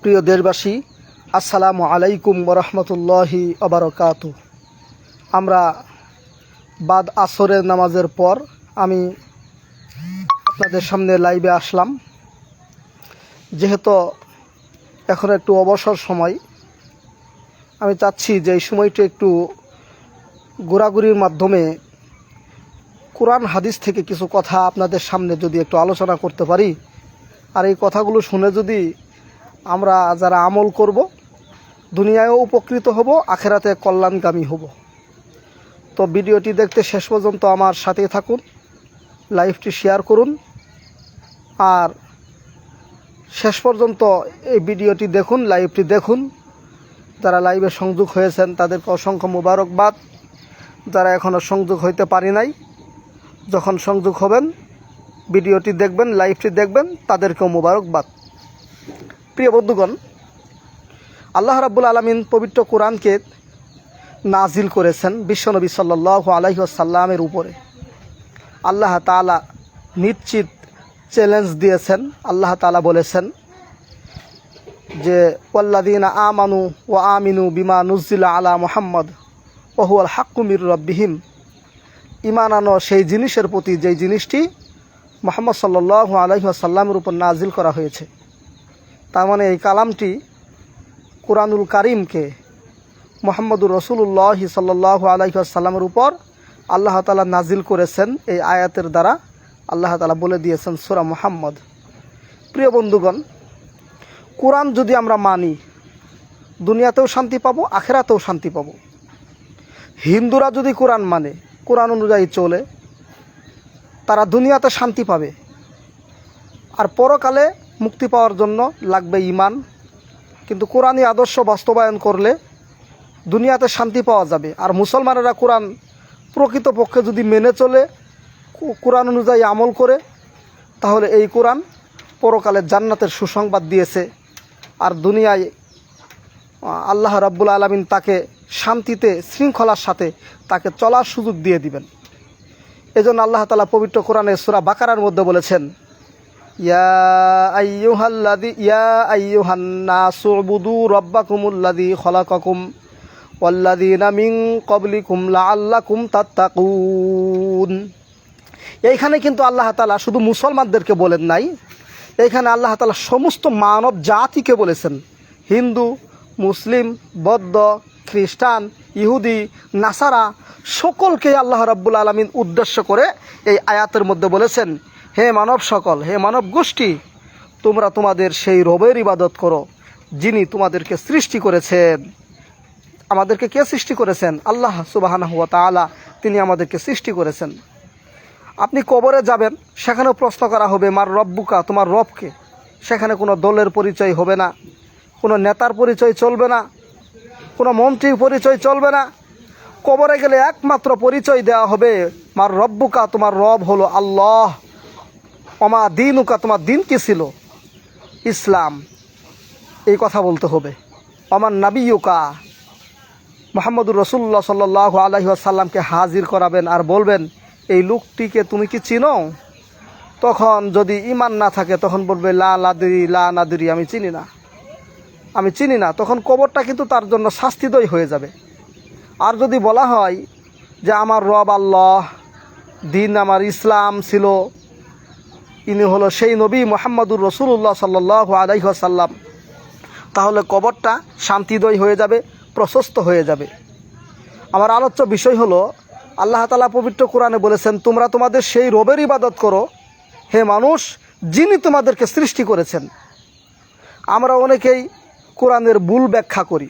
প্রিয় দেশবাসী, আসসালামু আলাইকুম ওরহমতুল্লাহি ওবারকাতুহু। আমরা বাদ আসরের নামাজের পর আমি আপনাদের সামনে লাইভে আসলাম। যেহেতু এখন একটু অবসর সময়, আমি চাচ্ছি যে এই সময়টা একটু ঘোরাঘুরির মাধ্যমে কোরআন হাদিস থেকে কিছু কথা আপনাদের সামনে যদি একটু আলোচনা করতে পারি, আর এই কথাগুলো শুনে যদি আমরা যারা আমল করব, দুনিয়ায়ও উপকৃত হব, আখেরাতে কল্যাণকামী হব। তো ভিডিওটি দেখতে শেষ পর্যন্ত আমার সাথেই থাকুন, লাইভটি শেয়ার করুন, আর শেষ পর্যন্ত এই ভিডিওটি দেখুন, লাইভটি দেখুন। যারা লাইভে সংযোগ হয়েছেন তাদেরকে অসংখ্য মোবারকবাদ। যারা এখনও সংযোগ হইতে পারি নাই, যখন সংযোগ হবেন ভিডিওটি দেখবেন, লাইভটি দেখবেন, তাদেরকেও মোবারকবাদ। প্রিয় বন্ধুগণ, আল্লাহ রাব্বুল আলামিন পবিত্র কোরআনকে নাজিল করেছেন বিশ্বনবী সাল্লাল্লাহু আলাইহি ওয়াসাল্লামের উপরে। আল্লাহ তাআলা নিশ্চিত চ্যালেঞ্জ দিয়েছেন। আল্লাহ তাআলা বলেছেন যে ওয়াল্লাযীনা আমানু ওয়া আমিনু বিমা নুজিলা আলা মুহাম্মদ ওয়া হুয়াল হাক্কু মির রাব্বিহিম। ঈমান আনো সেই জিনিসের প্রতি যেই জিনিসটি মুহাম্মদ সাল্লাল্লাহু আলাইহি ওয়াসাল্লামের উপর নাজিল করা হয়েছে। তার মানে এই কালামটি কুরআনুল কারীমকে মুহাম্মদুর রাসূলুল্লাহ সাল্লাল্লাহু আলাইহি ওয়াসাল্লামের উপর আল্লাহ তাআলা নাজিল করেছেন। এই আয়াতের দ্বারা আল্লাহ তাআলা বলে দিয়েছেন সূরা মুহাম্মদ। প্রিয় বন্ধুগণ, কোরআন যদি আমরা মানি, দুনিয়াতেও শান্তি পাবো, আখেরাতেও শান্তি পাবো। হিন্দুরা যদি কোরআন মানে, কোরআন অনুযায়ী চলে, তারা দুনিয়াতে শান্তি পাবে, আর পরকালে মুক্তি পাওয়ার জন্য লাগবে ঈমান। কিন্তু কোরআনী আদর্শ বাস্তবায়ন করলে দুনিয়াতে শান্তি পাওয়া যাবে। আর মুসলমানেরা কোরআন প্রকৃতপক্ষে যদি মেনে চলে, কোরআন অনুযায়ী আমল করে, তাহলে এই কোরআন পরকালে জান্নাতের সুসংবাদ দিয়েছে। আর দুনিয়ায় আল্লাহ রাব্বুল আলামিন তাকে শান্তিতে, শৃঙ্খলার সাথে তাকে চলার সুযোগ দিয়ে দিবেন। এজন্য আল্লাহ তাআলা পবিত্র কোরআনে সূরা বাকারার মধ্যে বলেছেন, ইয়া আইয়ুহান নাসু উবুদু রাব্বাকুমুল্লাযী খলাকাকুম ওয়াল্লাযীনা মিন ক্বাবলিকুম লাআল্লাকুম তাত্তাকুন। এইখানে কিন্তু আল্লাহ তাআলা শুধু মুসলমানদেরকে বলেন নাই, এইখানে আল্লাহ তাআলা সমস্ত মানব জাতিকে বলেছেন। হিন্দু, মুসলিম, বৌদ্ধ, খ্রিস্টান, ইহুদি, নাসারা, সকলকে আল্লাহ রাব্বুল আলামিন উদ্দেশ্য করে এই আয়াতের মধ্যে বলেছেন, হে মানব সকল, হে মানব গোষ্ঠী, তোমরা তোমাদের সেই রবের ইবাদত করো যিনি তোমাদেরকে সৃষ্টি করেছেন। আমাদেরকে কে সৃষ্টি করেছেন? আল্লাহ সুবহানাহু ওয়া তাআলা, তিনি আমাদেরকে সৃষ্টি করেছেন। আপনি কবরে যাবেন, সেখানেও প্রশ্ন করা হবে, মার রব্বুকা, তোমার রবকে। সেখানে কোনো দলের পরিচয় হবে না, কোনো নেতার পরিচয় চলবে না, কোনো মন্ত্রীর পরিচয় চলবে না। কবরে গেলে একমাত্র পরিচয় দেওয়া হবে, মার রব্বুকা, তোমার রব হলো আল্লাহ। ওমা দীনুকা, তোমার দিন কি ছিল? ইসলাম। এই কথা বলতে হবে। আমার নাবিয়ুকা, মুহাম্মদুর রাসূলুল্লাহ সাল্লাল্লাহু আলাইহি ওয়াসাল্লামকে হাজির করাবেন আর বলবেন, এই লোকটিকে তুমি কি চিনো? তখন যদি ঈমান না থাকে, তখন বলবে লা নাদরি, আমি চিনি না, আমি চিনি না। তখন কবরটা কিন্তু তার জন্য শাস্তিদায়ী হয়ে যাবে। আর যদি বলা হয় যে আমার রব আল্লাহ, দিন আমার ইসলাম ছিল, ইনি হলো সেই নবী মুহাম্মদুর রাসূলুল্লাহ সাল্লাল্লাহু আলাইহি ওয়াসাল্লাম, তাহলে কবরটা শান্তিদায়ী হয়ে যাবে, প্রশস্ত হয়ে যাবে। আমার আলোচ্য বিষয় হলো, আল্লাহ তাআলা পবিত্র কোরআনে বলেছেন, তোমরা তোমাদের সেই রবের ইবাদত করো হে মানুষ, যিনি তোমাদেরকে সৃষ্টি করেছেন। আমরা অনেকেই কোরআনের ভুল ব্যাখ্যা করি,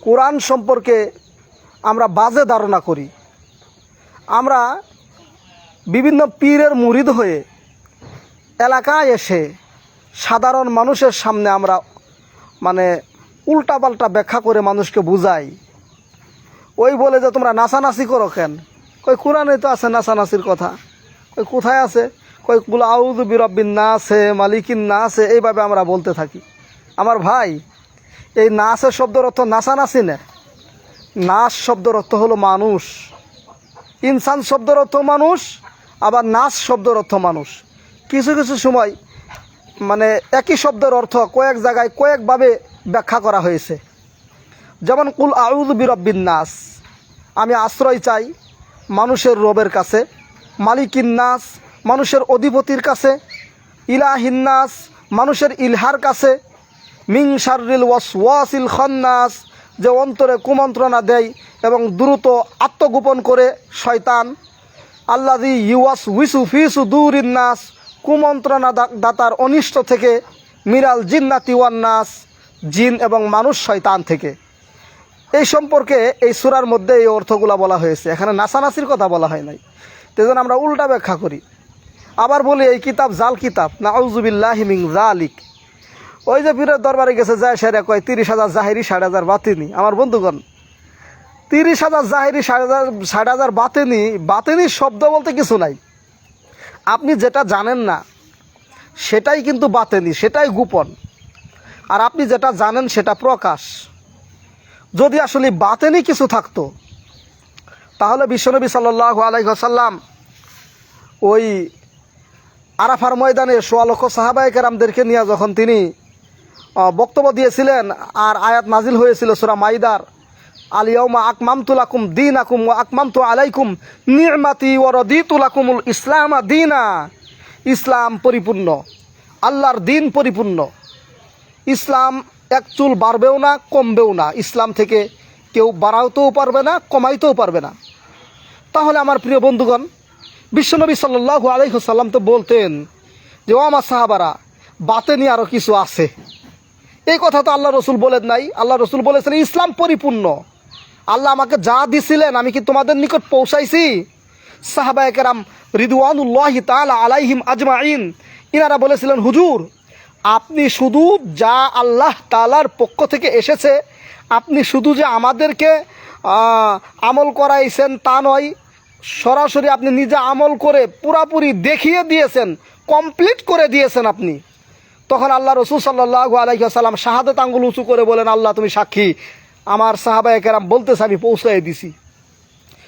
কোরআন সম্পর্কে আমরা বাজে ধারণা করি। আমরা বিভিন্ন পীরের মুরিদ হয়ে এলাকায় এসে সাধারণ মানুষের সামনে আমরা উল্টাপাল্টা ব্যাখ্যা করে মানুষকে বুঝাই। ওই বলে যে তোমরা নাচানাচি করো কেন? কই কোরআনে তো আছে নাচানাচির কথা। কই কোথায় আছে? কই কুল আউযু বিরাব্বিন নাস, মালিকিন নাস, এইভাবে আমরা বলতে থাকি। আমার ভাই, এই নাসের শব্দের অর্থ নাচানাচি না। নাস শব্দের অর্থ হলো মানুষ। ইনসান শব্দের অর্থ মানুষ, আবার নাস শব্দের অর্থ মানুষ। কিছু কিছু সময় মানে একই শব্দের অর্থ কয়েক জায়গায় কয়েকভাবে ব্যাখ্যা করা হয়েছে। যেমন কুল আউযু বিরব্বিন নাস, আমি আশ্রয় চাই মানুষের রবের কাছে, মালিকিন নাস মানুষের অধিপতির কাছে, ইলাহিন নাস মানুষের ইলহার কাছে, মিন শাররিল ওয়াসওয়াসিল খান্নাস যে অন্তরে কুমন্ত্রণা দেয় এবং দ্রুত আত্মগোপন করে শয়তান, আল্লাযী ইউওয়াসউইসু ফি সুদুরিন নাস কুমন্ত্রণা দাতার অনিষ্ট থেকে, মিনাল জিন্নাতি ওয়ান নাস জিন এবং মানুষ শয়তান থেকে। এই সম্পর্কে এই সূরার মধ্যে এই অর্থগুলো বলা হয়েছে, এখানে নাসানাসির কথা বলা হয় নাই। সেজন্য আমরা উল্টা ব্যাখ্যা করি। আবার বলি এই কিতাব জাল কিতাব, নাউযু বিল্লাহি মিন যালিক। ওই যে পীরের দরবারে গেছে যায় সেরা কয় 30,000 জাহেরি 60,000 বাতিনি। আমার বন্ধুগণ, 30,000 জাহেরি 60,000 বাতিনি, বাতিনির শব্দ বলতে কিছু নাই। আপনি যেটা জানেন না সেটাই কিন্তু বাতিনি, সেটাই গোপন। আর আপনি যেটা জানেন সেটা প্রকাশ। যদি আসলে বাতিনি কিছু থাকতো তাহলে বিশ্বনবী সাল্লাল্লাহু আলাইহি ওয়াসাল্লাম ওই আরাফার ময়দানে 1.25 লক্ষ সাহাবায়ে কেরামদেরকে নিয়ে যখন তিনি বক্তব্য দিয়েছিলেন আর আয়াত নাজিল হয়েছিল সূরা মাইদার, আল ইয়াউমা আকমামতু লাকুম দীনাকুম ওয়া আকমামতু আলাইকুম নি'মাতি ওয়া রাদিতু লাকুমুল ইসলাম দীনা। ইসলাম পরিপূর্ণ, আল্লাহর দিন পরিপূর্ণ। ইসলাম এক চুল বাড়বেও না কমবেও না, ইসলাম থেকে কেউ বাড়াতেও পারবে না কমাইতেও পারবে না। তাহলে আমার প্রিয় বন্ধুগণ, বিশ্বনবী সাল্লাল্লাহু আলাইহি ওয়াসাল্লাম তো বলতেন যে ও আমার সাহাবারা, বাতেনি আরও কিছু আছে। এই কথা তো আল্লাহ রসুল বলেন নাই। আল্লাহ রসুল বলেছেন ইসলাম পরিপূর্ণ। আল্লাহ আমাকে যা দিছিলেন আমি কি তোমাদের নিকট পৌঁছাইছি? সাহাবায়ে কেরাম রিদওয়ানুল্লাহি তাআলা আলাইহিম আজমাইন ইনারা বলেছিলেন, হুজুর আপনি শুধু যা আল্লাহ তাআলার পক্ষ থেকে এসেছে আপনি শুধু যে আমাদেরকে আমল করাইছেন তা নয়, সরাসরি আপনি নিজে আমল করে পুরাপুরি দেখিয়ে দিয়েছেন, কমপ্লিট করে দিয়েছেন আপনি। তখন আল্লাহ রসুল সাল্লাল্লাহু আলাইহি ওয়াসাল্লাম শাহাদাত আঙ্গুল উঁচু করে বলেন, আল্লাহ তুমি সাক্ষী, আমার সাহাবায়ে কেরাম বলতেছে আমি পৌঁছাই দিছি।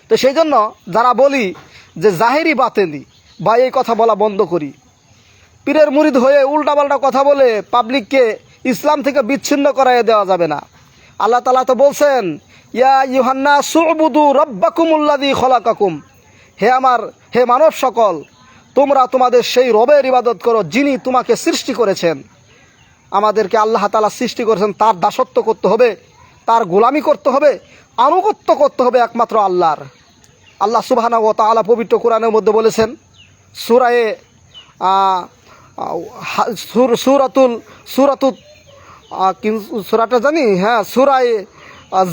তো সেই জন্য যারা বলি যে জাহেরি বাতেনি, বা এই কথা বলা বন্ধ করি। পীরের মুরিদ হয়ে উল্টাপাল্টা কথা বলে পাবলিককে ইসলাম থেকে বিচ্ছিন্ন করাইয়া দেওয়া যাবে না। আল্লাহ তাআলা তো বলছেন, ইয়া আইয়ুহান্নাসু উবুদু রাব্বাকুমুল্লাযী খলাকাকুম, হে মানব সকল, তোমরা তোমাদের সেই রবের ইবাদত করো যিনি তোমাকে সৃষ্টি করেছেন। আমাদেরকে আল্লাহ তাআলা সৃষ্টি করেছেন, তার দাসত্ব করতে হবে, তার গোলামি করতে হবে, আনুগত্য করতে হবে একমাত্র আল্লাহর। আল্লাহ সুবহানাহু ওয়া তাআলা পবিত্র কোরআনের মধ্যে বলেছেন সূরায়ে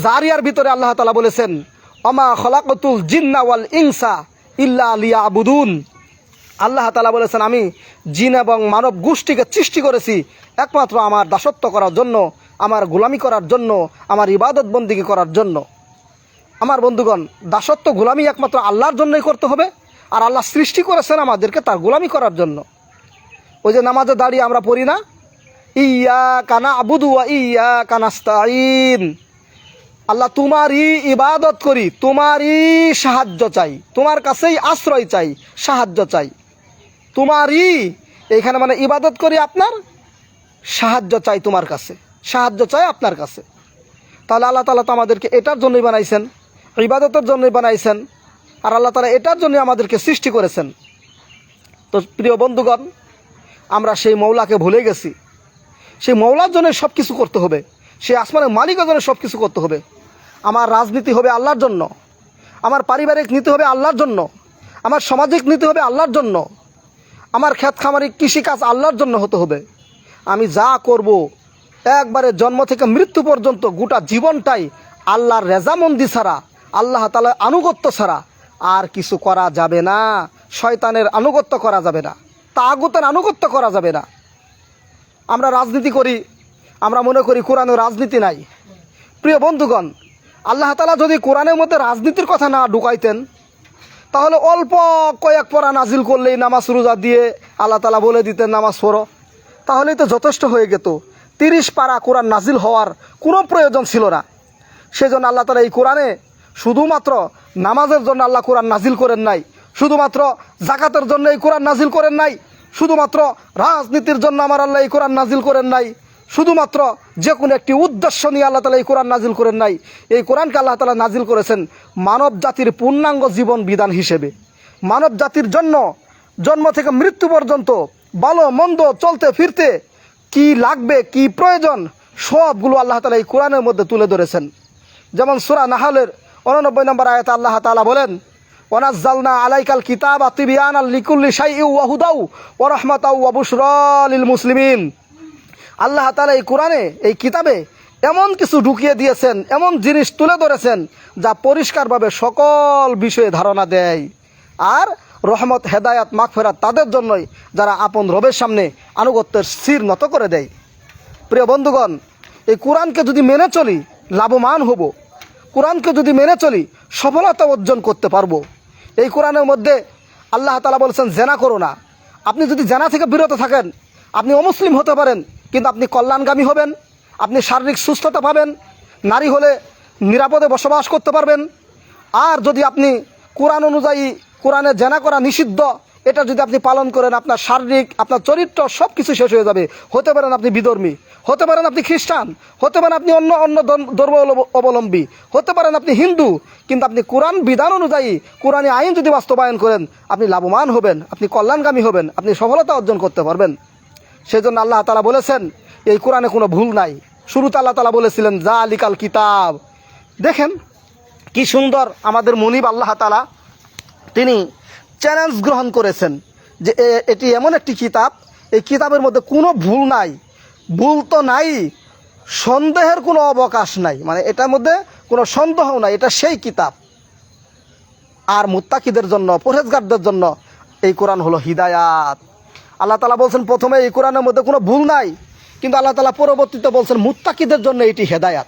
জারিয়ার ভিতরে আল্লাহ তাআলা বলেছেন, ওমা খলাকতুল জিন্না ওয়াল ইনসা ইল্লা লিয়াবুদুন। আল্লাহ তাআলা বলেছেন আমি জিন এবং মানব গোষ্ঠীকে সৃষ্টি করেছি একমাত্র আমার দাসত্ব করার জন্য, আমার গোলামি করার জন্য, আমার ইবাদত বন্দিগি করার জন্য। আমার বন্ধুগণ, দাসত্ব গোলামি একমাত্র আল্লাহর জন্যই করতে হবে। আর আল্লাহ সৃষ্টি করেছেন আমাদেরকে তার গোলামি করার জন্য। ওই যে নামাজে দাঁড়িয়ে আমরা পড়ি না, ইয়াকা না'বুদু ওয়া ইয়াকা নাস্তাঈন, আল্লাহ তোমারই ইবাদত করি, তোমারই সাহায্য চাই, তোমার কাছেই আশ্রয় চাই, সাহায্য চাই, তোমারই। এইখানে মানে ইবাদত করি আপনার, সাহায্য চাই তোমার কাছে, সাহায্য চাই আপনার কাছে। তাহলে আল্লাহ তাআলা তো আমাদেরকে এটার জন্যই বানাইছেন, ইবাদতের জন্যই বানাইছেন। আর আল্লাহ তাআলা এটার জন্যই আমাদেরকে সৃষ্টি করেছেন। তো প্রিয় বন্ধুগণ, আমরা সেই মওলাকে ভুলে গেছি। সেই মওলার জন্য সব কিছু করতে হবে, সেই আসমানের মালিকের জন্য সব কিছু করতে হবে। আমার রাজনীতি হবে আল্লাহর জন্য, আমার পারিবারিক নীতি হবে আল্লাহর জন্য, আমার সামাজিক নীতি হবে আল্লাহর জন্য, আমার ক্ষেত খামারি কৃষিকাজ আল্লাহর জন্য হতে হবে। আমি যা করব একবারে জন্ম থেকে মৃত্যু পর্যন্ত গোটা জীবনটাই আল্লাহর রেজামন্দি ছাড়া, আল্লাহ তাআলার আনুগত্য ছাড়া আর কিছু করা যাবে না। শয়তানের আনুগত্য করা যাবে না, তাগুতের আনুগত্য করা যাবে না। আমরা রাজনীতি করি, আমরা মনে করি কোরআনে রাজনীতি নাই। প্রিয় বন্ধুগণ, আল্লাহ তাআলা যদি কোরআনের মধ্যে রাজনীতির কথা না ঢুকাইতেন তাহলে অল্প কয়েক পড়া নাজিল করলেই নামাজ রোজা দিয়ে আল্লাহ তাআলা বলে দিতেন নামাজ পড়ো, তাহলেই তো যথেষ্ট হয়ে যেত। 30 পারা কোরআন নাজিল হওয়ার কোনো প্রয়োজন ছিল না। সেজন্য আল্লাহ তাআলা এই কোরআনে শুধুমাত্র নামাজের জন্য আল্লাহ কোরআন নাজিল করেন নাই, শুধুমাত্র যাকাতের জন্য এই কোরআন নাজিল করেন নাই, শুধুমাত্র রাজনীতির জন্য আমার আল্লাহ এই কোরআন নাজিল করেন নাই, শুধুমাত্র যে কোনো একটি উদ্দেশ্য নিয়ে আল্লাহ তাআলা এই কোরআন নাজিল করেন নাই। এই কোরআনকে আল্লাহ তাআলা নাজিল করেছেন মানব জাতির পূর্ণাঙ্গ জীবন বিধান হিসেবে। মানব জাতির জন্য জন্ম থেকে মৃত্যু পর্যন্ত ভালো মন্দ চলতে ফিরতে কি লাগবে, কি প্রয়োজন, সবগুলো আল্লাহ তাআলা এই কোরআনের মধ্যে তুলে ধরেছেন। যেমন সূরা নাহলের 89 নম্বর আয়াতে আল্লাহ তাআলা বলেন, ওয়ানাজ্জালনা আলাইকাল কিতাবা তিবয়ানাল লিকুল্লি শাইইন ওয়া হুদাও ওয়া রাহমাতাও ওয়া বুশরা লিল মুসলিমিন। আল্লাহ তাআলা এই কোরআনে, এই কিতাবে এমন কিছু ঢুকিয়ে দিয়েছেন, এমন জিনিস তুলে ধরেছেন যা পরিষ্কারভাবে সকল বিষয়ে ধারণা দেয়। আর রহমত, হেদায়াত, মাগফিরাত তাদের জন্যই যারা আপন রবের সামনে আনুগত্যের শির নত করে দেয়। প্রিয় বন্ধুগণ, এই কোরআনকে যদি মেনে চলি লাভবান হব, কোরআনকে যদি মেনে চলি সফলতা অর্জন করতে পারবো। এই কোরআনের মধ্যে আল্লাহ তাআলা বলেছেন জেনা করো না। আপনি যদি জেনা থেকে বিরত থাকেন, আপনি অমুসলিম হতে পারেন, কিন্তু আপনি কল্যাণগামী হবেন, আপনি শারীরিক সুস্থতা পাবেন, নারী হলে নিরাপদে বসবাস করতে পারবেন। আর যদি আপনি কোরআন অনুযায়ী, কোরআনে জেনা করা নিষিদ্ধ, এটা যদি আপনি পালন করেন, আপনার শারীরিক, আপনার চরিত্র সব কিছু শেষ হয়ে যাবে। হতে পারেন আপনি বিধর্মী, হতে পারেন আপনি খ্রিস্টান, হতে পারেন আপনি অন্য ধর্ম অবলম্বী, হতে পারেন আপনি হিন্দু, কিন্তু আপনি কোরআন বিধান অনুযায়ী কোরআনী আইন যদি বাস্তবায়ন করেন, আপনি লাভবান হবেন, আপনি কল্যাণগামী হবেন, আপনি সফলতা অর্জন করতে পারবেন। সেই জন্য আল্লাহ তাআলা বলেছেন এই কোরআনে কোনো ভুল নাই। শুরুতে আল্লাহ তাআলা বলেছিলেন যালিকাল কিতাব। দেখেন কি সুন্দর আমাদের মুনিব আল্লাহ তাআলা তিনি চ্যালেঞ্জ গ্রহণ করেছেন যে এটি এমন একটি কিতাব, এই কিতাবের মধ্যে কোনো ভুল নাই। ভুল তো নাই, সন্দেহের কোনো অবকাশ নাই, মানে এটার মধ্যে কোনো সন্দেহ নাই, এটা সেই কিতাব। আর মুত্তাকিদের জন্য, পরহেজগারদের জন্য এই কোরআন হলো হিদায়াত। আল্লাহ তাআলা বলছেন প্রথমে এই কোরআনের মধ্যে কোনো ভুল নাই, কিন্তু আল্লাহ তাআলা পরবর্তীতে বলছেন মুত্তাকিদের জন্য এটি হেদায়াত।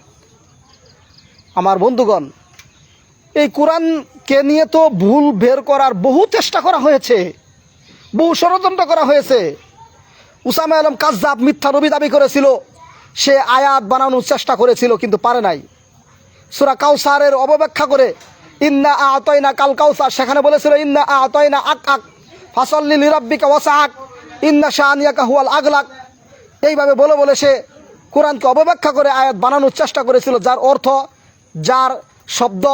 আমার বন্ধুগণ, এই কোরআনকে নিয়ে তো ভুল বের করার বহু চেষ্টা করা হয়েছে, বহু ষড়যন্ত্র করা হয়েছে। উসামা আলম কাজ্জাব মিথ্যা নবী দাবি করেছিল, সে আয়াত বানানোর চেষ্টা করেছিল কিন্তু পারে নাই। সূরা কাউসারের অবব্যাখ্যা করে ইন্না আ'তাইনা কাল কাউসার, সেখানে বলেছিল ইন্না আ'তাইনা আক ফাসাল্লি লিরাব্বিকা ওয়াসআক ইন্না শানিয়াকা হুয়াল আগলাক। এইভাবে বলে সে কোরআনকে অবব্যাখ্যা করে আয়াত বানানোর চেষ্টা করেছিল, যার অর্থ, যার শব্দ,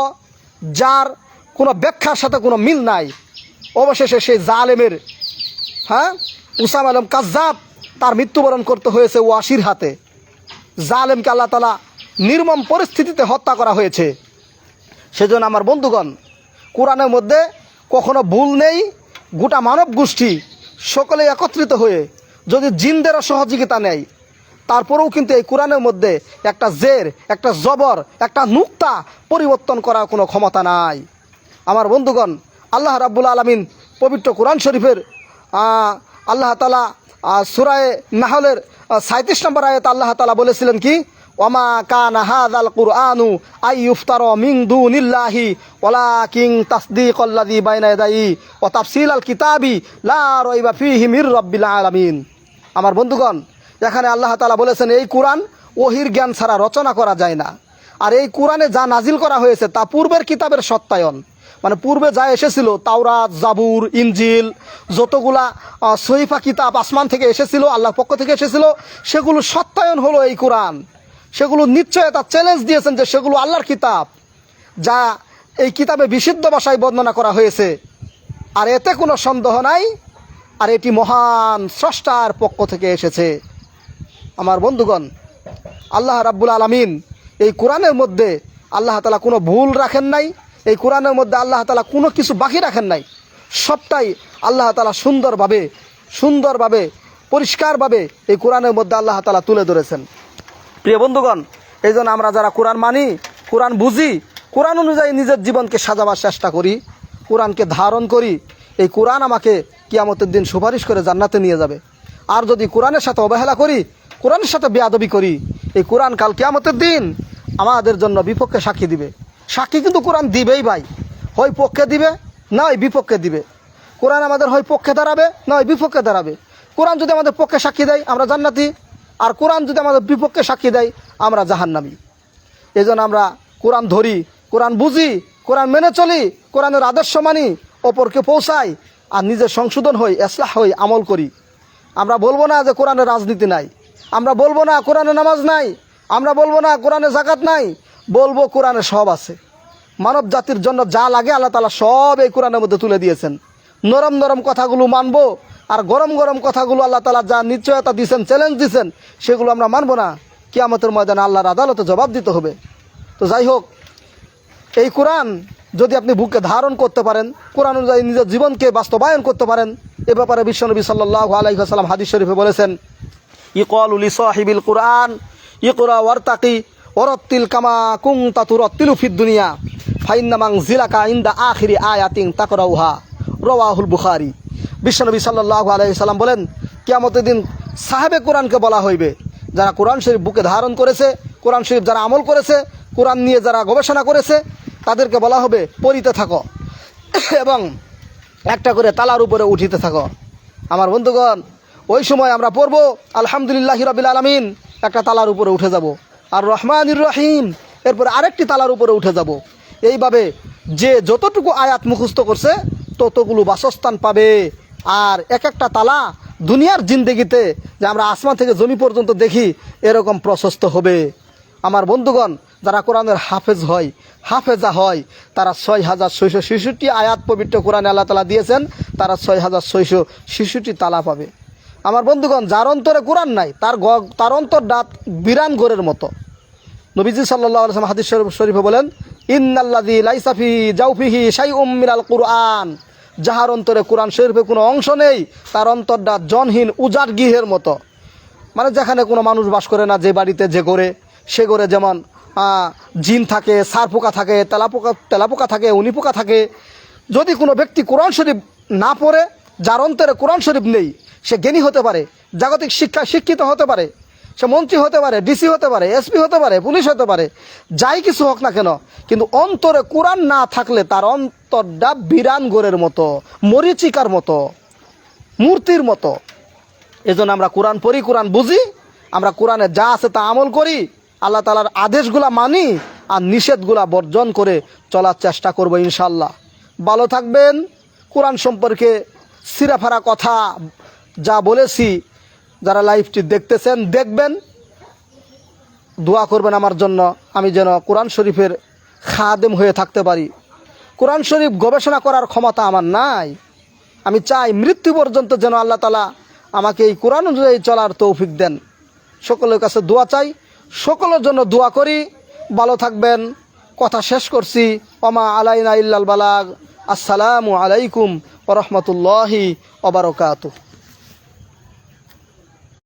যার কোনো ব্যাখ্যার সাথে কোনো মিল নাই। অবশেষে সেই জালেমের, উসামা আলম কাজ্জাব, তার মৃত্যুবরণ করতে হয়েছে ওয়াসির হাতে। জালেমকে আল্লাহ তাআলা নির্মম পরিস্থিতিতে হত্যা করা হয়েছে। সেজন্য আমার বন্ধুগণ, কোরআনের মধ্যে কখনো ভুল নেই। গোটা মানব গোষ্ঠী সকলে একত্রিত হয়ে যদি জিনদেরও সহযোগিতা নেয়, তারপরেও কিন্তু এই কোরআনের মধ্যে একটা জের, একটা জবর, একটা নুক্তা পরিবর্তন করার কোনো ক্ষমতা নাই। আমার বন্ধুগণ, আল্লাহ রাব্বুল আলামিন পবিত্র কোরআন শরীফের আল্লাহ তাআলা সূরা নাহলের 37 নম্বর আয়াতে আল্লাহ তাআলা বলেছিলেন কি, ওয়ামা কানা হাযাল কুরআনু আইয়ুফতারা মিন দুনিল্লাহি ওয়ালাকিন তাসদীকাল্লাযী বাইনা ইয়াদাইহি ওয়া তাফসীলাল কিতাবি লা রাইবা ফীহি মির রাব্বিল আলামিন। আমার বন্ধুগণ, এখানে আল্লাহ তাআলা বলেছেন এই কোরআন ওহির জ্ঞান ছাড়া রচনা করা যায় না। আর এই কোরআনে যা নাজিল করা হয়েছে তা পূর্বের কিতাবের সত্যায়ন, মানে পূর্বে যা এসেছিল তাওরাত, জাবুর, ইনজিল, যতগুলা সহিফা কিতাব আসমান থেকে এসেছিল, আল্লাহর পক্ষ থেকে এসেছিল, সেগুলো সত্যায়ন হলো এই কোরআন। সেগুলো নিশ্চয়তা চ্যালেঞ্জ দিয়েছেন যে সেগুলো আল্লাহর কিতাব, যা এই কিতাবে বিশুদ্ধ ভাষায় বর্ণনা করা হয়েছে, আর এতে কোনো সন্দেহ নাই, আর এটি মহান স্রষ্টার পক্ষ থেকে এসেছে। আমার বন্ধুগণ, আল্লাহ রাব্বুল আলামিন এই কোরআনের মধ্যে আল্লাহ তাআলা কোনো ভুল রাখেন নাই। এই কোরআনের মধ্যে আল্লাহ তাআলা কোনো কিছু বাকি রাখেন নাই। সবটাই আল্লাহ তাআলা সুন্দরভাবে পরিষ্কারভাবে এই কোরআনের মধ্যে আল্লাহ তাআলা তুলে ধরেছেন। প্রিয় বন্ধুগণ, এই জন্য আমরা যারা কোরআন মানি, কোরআন বুঝি, কোরআন অনুযায়ী নিজের জীবনকে সাজাবার চেষ্টা করি, কোরআনকে ধারণ করি, এই কোরআন আমাকে কিয়ামতের দিন সুপারিশ করে জান্নাতে নিয়ে যাবে। আর যদি কোরআনের সাথে অবহেলা করি, কোরআনের সাথে বেয়াদবি করি, এই কোরআন কাল কিয়ামতের দিন আমাদের জন্য বিপক্ষে সাক্ষী দিবে। সাক্ষী কিন্তু কোরআন দিবেই ভাই, হয় পক্ষে দিবে না হয় বিপক্ষে দিবে। কোরআন আমাদের হয় পক্ষে দাঁড়াবে না হয় বিপক্ষে দাঁড়াবে। কোরআন যদি আমাদের পক্ষে সাক্ষী দেয় আমরা জান্নাতি, আর কোরআন যদি আমাদের বিপক্ষে সাক্ষী দেয় আমরা জাহান্নামী। এই জন্য আমরা কোরআন ধরি, কোরআন বুঝি, কোরআন মেনে চলি, কোরআনের আদর্শ মানি, অপরকে পৌঁছাই, আর নিজের সংশোধন হই, ইসলাহ হই, আমল করি। আমরা বলবো না যে কোরআনে রাজনীতি নাই, আমরা বলবো না কোরআনে নামাজ নাই, আমরা বলবো না কোরআনে যাকাত নাই, বলবো কোরআনে সব আছে। মানব জাতির জন্য যা লাগে আল্লাহ তাআলা সব এই কোরআনের মধ্যে তুলে দিয়েছেন। নরম নরম কথাগুলো মানবো, আর গরম গরম কথাগুলো আল্লাহ তাআলা যা নিশ্চয়তা দিয়েছেন, চ্যালেঞ্জ দিয়েছেন, সেগুলো আমরা মানবো না। কিয়ামতের ময়দানে আল্লাহর আদালতে জবাব দিতে হবে। তো যাই হোক, এই কোরআন যদি আপনি বুকে ধারণ করতে পারেন, কোরআন অনুযায়ী নিজের জীবনকে বাস্তবায়ন করতে পারেন, এ ব্যাপারে বিশ্বনবী সাল্লাল্লাহু আলাইহি ওয়াসাল্লাম হাদিস শরীফে বলেছেন, ইকালু লিসাহিবিল কুরআন ইকরা ওয়ারতাকি ওয়ারাত্তিল কামা কুনতা তুরাত্তিলু ফিদ দুনিয়া ফাইন্না মানজিলাকা ইনদা আখিরি আয়াতিন তাকরাউহা, রাওয়াহুল বুখারী। বিশ্বনবী সাল্লাল্লাহু আলাইহি ওয়াসাল্লাম বলেন, কিয়ামতের দিন সাহেবে কোরআনকে বলা হইবে, যারা কোরআন শরীফ বুকে ধারণ করেছে, কোরআন শরীফ যারা আমল করেছে, কোরআন নিয়ে যারা গবেষণা করেছে, তাদেরকে বলা হবে পড়িতে থাকো এবং একটা করে তালার উপরে উঠিতে থাকো। আমার বন্ধুগণ, ওই সময় আমরা পড়বো আলহামদুলিল্লাহি রাব্বিল আলামিন, একটা তালার উপরে উঠে যাব, আর রহমানির রহিম এরপরে আরেকটি তালার উপরে উঠে যাব। এইভাবে যে যতটুকু আয়াত মুখস্থ করছে ততগুলো বাসস্থান পাবে। আর এক একটা তালা দুনিয়ার জিন্দেগিতে যে আমরা আসমান থেকে জমি পর্যন্ত দেখি এরকম প্রশস্ত হবে। আমার বন্ধুগণ, যারা কোরআনের হাফেজা হয় তারা 6666 আয়াত পবিত্র কোরআনে আল্লাহ তাআলা দিয়েছেন, তারা 6666 তালা পাবে। আমার বন্ধুগণ, যার অন্তরে কোরআন নাই তার অন্তরটা বিরান ঘরের মতো। নবীজি সাল্লাল্লাহু আলাইহি ওয়াসাল্লাম হাদিস শরীফে বলেন, ইন্নাল্লাযী লাইসা ফি জাওফিহি শাইউম মিনাল কুরআন, যাহার অন্তরে কোরআন শরীফে কোনো অংশ নেই, তার অন্তরটা জনহীন উজাড় গৃহের মতো। মানে যেখানে কোনো মানুষ বাস করে না, যে বাড়িতে যে ঘরে, সে ঘরে যেমন জিন থাকে, সার পোকা থাকে, তেলাপোকা থাকে, উনি পোকা থাকে। যদি কোনো ব্যক্তি কোরআন শরীফ না পড়ে, যার অন্তরে কোরআন শরীফ নেই, সে জ্ঞানী হতে পারে, জাগতিক শিক্ষিত হতে পারে, সে মন্ত্রী হতে পারে, ডিসি হতে পারে, এসপি হতে পারে, পুলিশ হতে পারে, যাই কিছু হোক না কেন, কিন্তু অন্তরে কোরআন না থাকলে তার অন্তরটা বিরান গোরের মতো, মরিচিকার মতো, মূর্তির মতো। এজন্য আমরা কোরআন পড়ি, কোরআন বুঝি, আমরা কোরআনে যা আছে তা আমল করি, আল্লাহ তাআলার আদেশগুলা মানি, আর নিষেধগুলা বর্জন করে চলার চেষ্টা করব ইনশাআল্লাহ। ভালো থাকবেন। কোরআন সম্পর্কে সিরাফারা কথা যা বলেছি, যারা লাইভটি দেখতেছেন, দেখবেন, দোয়া করবেন আমার জন্য, আমি যেন কোরআন শরীফের খাদেম হয়ে থাকতে পারি। কোরআন শরীফ গবেষণা করার ক্ষমতা আমার নাই। আমি চাই মৃত্যু পর্যন্ত যেন আল্লাহ তাআলা আমাকে এই কোরআন অনুযায়ী চলার তৌফিক দেন। সকলের কাছে দোয়া চাই, সকলের জন্য দোয়া করি। ভালো থাকবেন। কথা শেষ করছি। ওমা আলাইনা ইল্লাল বালাগ। আসসালামু আলাইকুম ওয়া রাহমাতুল্লাহি ওয়া বারাকাতুহু।